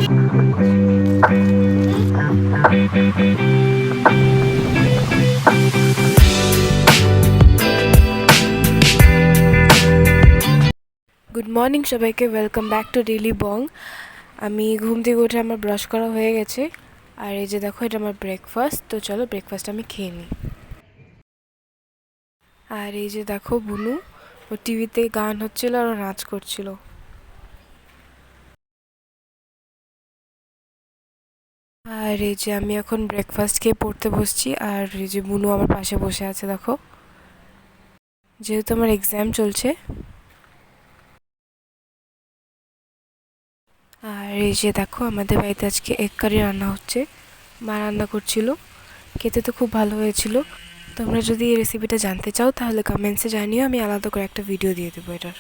Good morning সবাইকে, welcome back to daily বং। আমি ঘুম থেকে উঠে আমার ব্রাশ করা হয়ে গেছে, আর এই যে দেখো এটা আমার ব্রেকফাস্ট। তো চলো ব্রেকফাস্ট আমি খেয়ে নিই। আর এই যে দেখো বুনু, ও টিভিতে গান হচ্ছিল আর ও নাচ করছিল। আর এই যে আমি এখন ব্রেকফাস্ট খেয়ে পড়তে বসছি, আর এই যে বুনু আমার পাশে বসে আছে দেখো, যেহেতু আমার এক্সাম চলছে। আর এই যে দেখো আমাদের বাড়িতে আজকে এগ কারি রান্না হচ্ছে, মা রান্না করছিল, খেতে তো খুব ভালো হয়েছিল। তোমরা যদি এই রেসিপিটা জানতে চাও তাহলে কমেন্টসে জানিও, আমি আলাদা করে একটা ভিডিও দিয়ে দেবো এটার।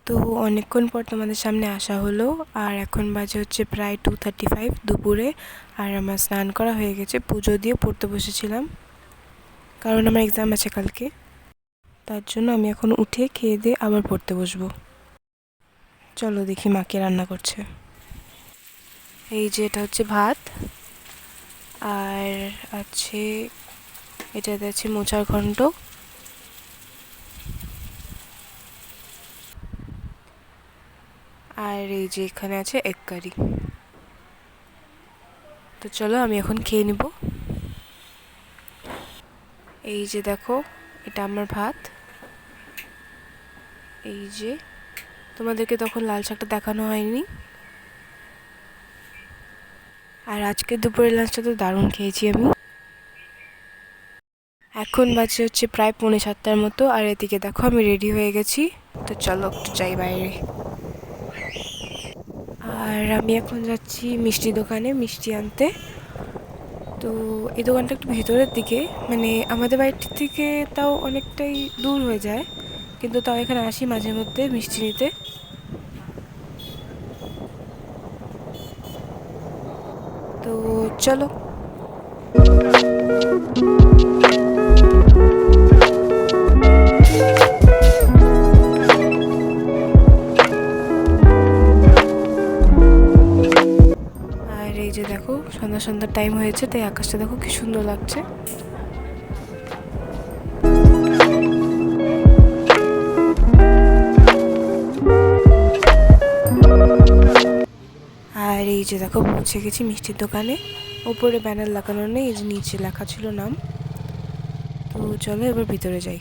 তো অনেকক্ষণ পর তোমাদের সামনে আসা হলো, আর এখন বাজে হচ্ছে প্রায় 2:35 দুপুরে। আর আমার স্নান করা হয়ে গেছে, পুজো দিয়ে পড়তে বসেছিলাম, কারণ আমার এক্সাম আছে কালকে। তার জন্য আমি এখন উঠে খেয়ে দিয়ে আবার পড়তে বসবো। চলো দেখি মা কে রান্না করছে। এই যে এটা হচ্ছে ভাত, আর আছে এটাতে আছে মোচার ঘন্ট, আর এই যে এখানে আছে এগ কারি। তো চলো আমি এখন খেয়ে নিব। এই যে দেখো এটা আমার ভাত। এই যে তোমাদেরকে তখন লাল শাকটা দেখানো হয়নি। আর আজকে দুপুরের লাঞ্চটা তো দারুণ খেয়েছি আমি। এখন বাজে হচ্ছে প্রায় 6:45 মতো, আর এদিকে দেখো আমি রেডি হয়ে গেছি। তো চলো একটু যাই বাইরে। আর আমি এখন যাচ্ছি মিষ্টি দোকানে মিষ্টি আনতে। তো এই দোকানটা একটু ভেতরের দিকে, মানে আমাদের বাড়ির থেকে তাও অনেকটাই দূর হয়ে যায়, কিন্তু তাও এখানে আসি মাঝে মধ্যে মিষ্টি নিতে। তো চলো। আর এই যে দেখো সন্ধ্যা সন্ধ্যার টাইম হয়েছে, তাই আকাশটা দেখো কি সুন্দর লাগছে। আর এই যে দেখো পৌঁছে গেছি মিষ্টির দোকানে। ওপরে ব্যানার লাগানো নেই, এই যে নিচে লেখা ছিল নাম। তো চলো এবার ভিতরে যাই।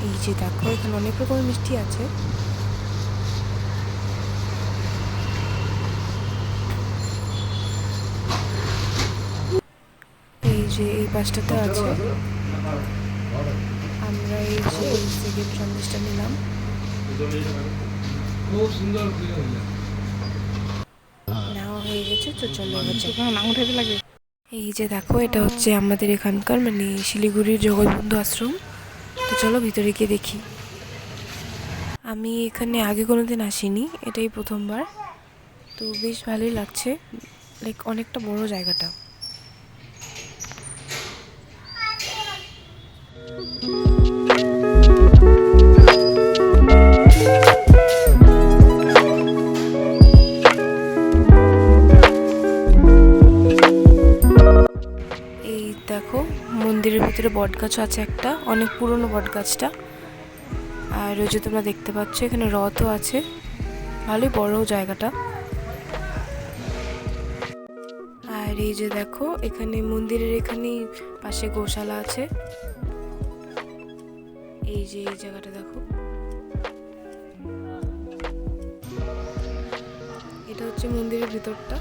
এই যে দেখো এখানে অনেক রকমের মিষ্টি আছে। এই যে এই পাশটাতে আছে। আমরা এই যে সেকেন্ড সন্দেশটা নিলাম। নেওয়া হয়ে গেছে, তো চলো এবার যাই। এই যে দেখো এটা হচ্ছে আমাদের এখানকার মানে শিলিগুড়ির জগৎবন্ধু আশ্রম। তো চলো ভিতরে গিয়ে দেখি। আমি এখানে আগে কোনোদিন আসিনি, এটাই প্রথমবার। তো বেশ ভালোই লাগছে, লাইক অনেকটা বড় জায়গাটা। এই দেখো মন্দিরের ভিতরে বট গাছ আছে একটা, অনেক পুরনো বট গাছটা। আর ওই যে তোমরা দেখতে পাচ্ছ এখানে রথও আছে, ভালোই বড় জায়গাটা। আর এই যে দেখো এখানে মন্দিরের এখানেই পাশে গোশালা আছে। এই যে এই জায়গাটা দেখো, এটা হচ্ছে মন্দিরের ভিতরটা।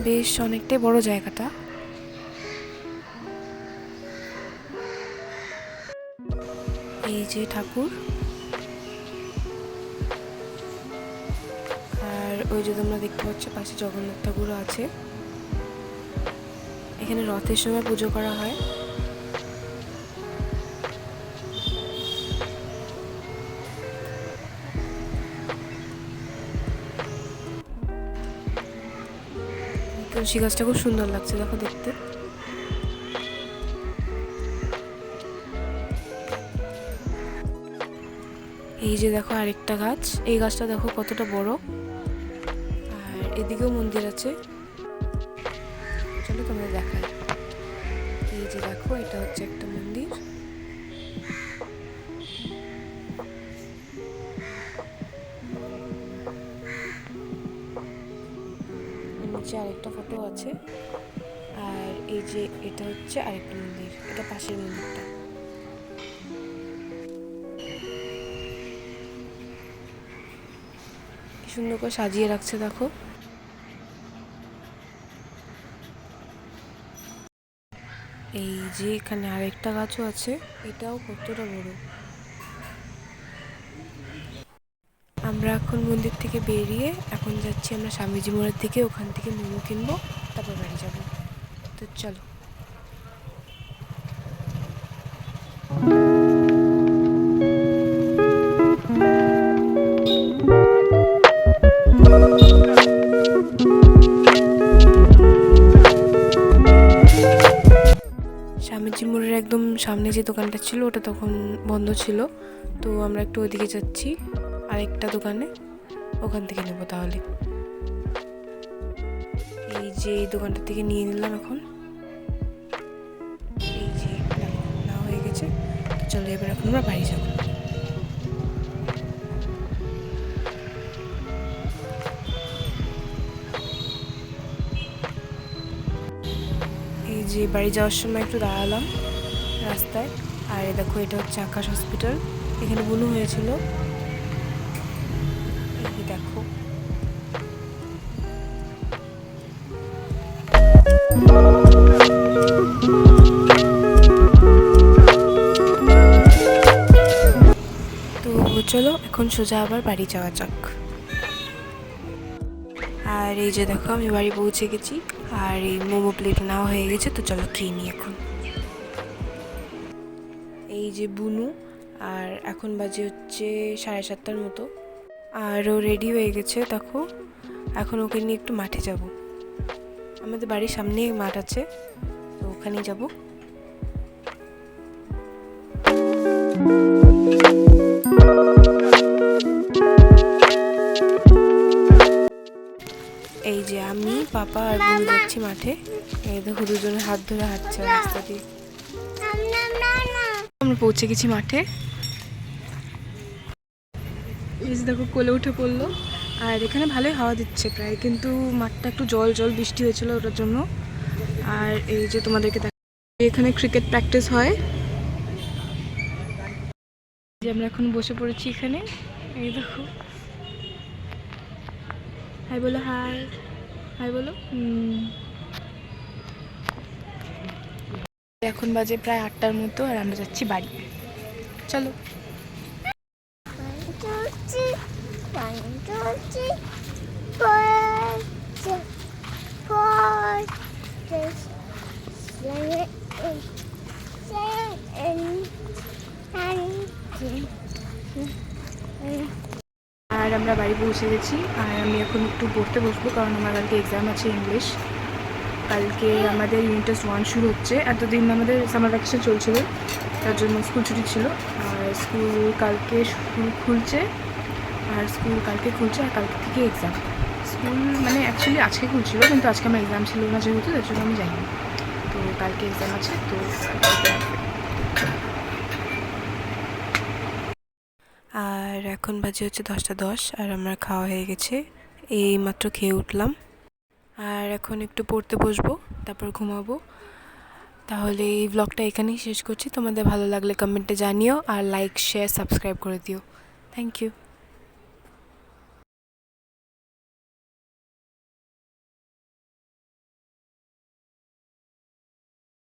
বেশ অনেকটাই বড় জায়গাটা। এই যে ঠাকুর, আর ওই যে তোমরা দেখতে পাচ্ছ পাশে জগন্নাথ ঠাকুরও আছে। এখানে রথের সময় পুজো করা হয়। তুলসী গাছটা খুব সুন্দর লাগছে দেখো দেখতে। এই যে দেখো আরেকটা গাছ, এই গাছটা দেখো কতটা বড়। আর এদিকেও মন্দির আছে, চলো তোমরা দেখাই। এই যে দেখো এটা হচ্ছে একটা মন্দির। নিচে আরেকটা ফটো আছে। আর এই যে এটা হচ্ছে আরেকটা মন্দির, এটা পাশের মন্দিরটা। কি সুন্দর করে সাজিয়ে রাখছে দেখো। এই যে এখানে আরেকটা গাছও আছে, এটাও কতটা বড়। আমরা এখন মন্দির থেকে বেরিয়ে এখন যাচ্ছি আমরা স্বামীজি মোড়ের দিকে, ওখান থেকে মোমো কিনবো, তারপর বাড়ি যাবো। তো চলো। স্বামীজি মোড়ের একদম সামনে যে দোকানটা ছিল ওটা তখন বন্ধ ছিল, তো আমরা একটু ওদিকে যাচ্ছি আরেকটা দোকানে, ওখান থেকে নেব তাহলে। এই যে এই দোকানটা থেকে নিয়ে নিলাম এখন। এই যে না হয়ে গেছে, তো চলো এবার এখন আমরা বাড়ি যাবো। এই যে বাড়ি যাওয়ার সময় একটু দাঁড়ালাম রাস্তায়। আর দেখো এটা হচ্ছে আকাশ হসপিটাল, এখানে বুনু হয়েছিল। এই দেখো তো চলো এখন সোজা আবার বাড়ি যাওয়া যাক। আর এই যে দেখো আমি বাড়ি পৌঁছে গেছি, আর এই মোমো প্লেট নেওয়া হয়ে গেছে, তো চলো খেয়ে নিই এখন। এই যে বুনু, আর এখন বাজে হচ্ছে 7:30টার মতো, আর ও রেডি হয়ে গেছে দেখো। এখন ওকে নিয়ে একটু মাঠে যাব, আমাদের বাড়ির সামনে মাঠ আছে, তো ওখানেই যাব। এই যে আমি পাপা আর বুনু যাচ্ছি মাঠে। এই দেখো দুজনে হাত ধরে হাঁটছে রাস্তা দিয়ে। আমরা পৌঁছে গেছি মাঠে। এই যে দেখো কোলে উঠে পড়লো, আর এখানে ভালোই হাওয়া দিচ্ছে প্রায়, কিন্তু মাঠটা একটু জল জল, বৃষ্টি হয়েছিল ওটার জন্য। আর এই যে তোমাদেরকে দেখ, এখানে ক্রিকেট প্র্যাকটিস হয়। যে আমরা এখন বসে পড়েছি এখানে, এই দেখো। হাই বলো, হাই হাই বলো। এখন বাজে প্রায় 8টার মতো, আর আমরা যাচ্ছি বাড়ি। চলো। আর আমরা বাড়ি পৌঁছে গেছি, আর আমি এখন একটু পড়তে বসবো, কারণ আমার কালকে এক্সাম আছে ইংলিশ। কালকে আমাদের ইউনিট টেস্ট 1 শুরু হচ্ছে। এতদিন আমাদের সামার ভ্যাকেশন চলছিল, তার জন্য স্কুল ছুটি ছিল। আর স্কুল কালকে খুলছে, আর স্কুল কালকে খুলছে, আর কালকে থেকে এক্সাম। স্কুল মানে অ্যাকচুয়ালি আজকে খুলছিল, কিন্তু আজকে আমার এক্সাম ছিল না যেহেতু, তার জন্য আমি যাইনি। তো কালকে এক্সাম আছে, তো আর এখন বাজে হচ্ছে 10:10, আর আমার খাওয়া হয়ে গেছে, এই মাত্র খেয়ে উঠলাম। আর এখন একটু পড়তে বসবো, তারপর ঘুমাবো। তাহলে এই ব্লগটা এখানেই শেষ করছি। তোমাদের ভালো লাগলে কমেন্টে জানিও, আর লাইক শেয়ার সাবস্ক্রাইব করে দিও। Thank you.